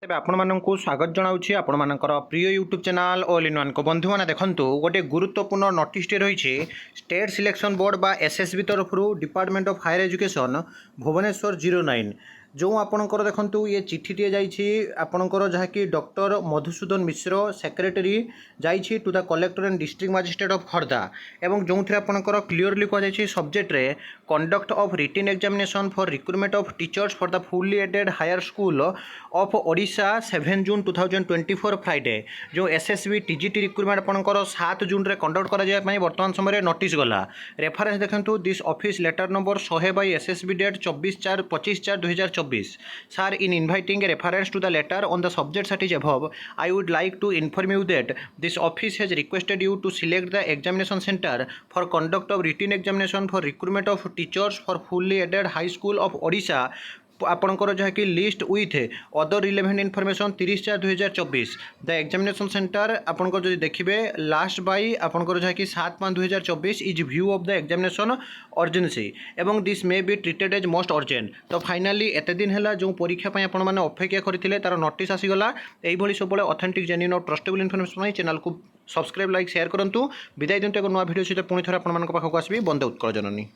तेज आपको स्वागत जनाऊँगी आपर प्रिय YouTube channel all in one को बंधु मैंने देखूँ गोटे गुरुत्वपूर्ण नोटिस रही स्टेट सिलेक्शन बोर्ड बा एसएसबी तरफ department of higher education Bhubaneswar 09 जो आपणकर देखूँ ये चिठीटे जापणकर जहाँकि डॉक्टर मधुसूदन मिश्र सेक्रेटरी जाइए to the collector and district magistrate of Khurda एवं जो थे आपणकर क्लीयरली कहुई सब्जेक्ट रे conduct of written examination for recruitment of teachers for the fully aided higher school of Odisha 7 June 2024 Friday जो एसएसबी टीजीटी रिक्रुटमेंट आपणकर 7 जून रे कंडक्ट करा वर्तमान समय नोटिस गला रेफरेंस देखंतु this office letter number 100 by SSB date 25/4/2024 Sir, in inviting a reference to the letter on the subject that is above, I would like to inform you that this office has requested you to select the examination center for conduct of written examination for recruitment of teachers for fully aided high school of Odisha आपणकर जहाँकि list with other relevant information 30/4/2024 the examination centre आपणकर जो देखिए last by आपणकर जहाँकि 7/5/2024 is view of the examination urgency एवं this may be treated as most urgent. तो finally एत दिन है जो परीक्षा आपण मैंने अपेक्षा करते तार नोटिस आसीगला यही सब ऑथेंटिक जेन्युइन और ट्रस्टेबल इनफॉरमेशन चैनल को सब्सक्राइब लाइक शेयर करूँ विदाय दिंतु एक नुआ भिडियो सहित पुणी थे आपको आसबि बंदे उत्कल जननी।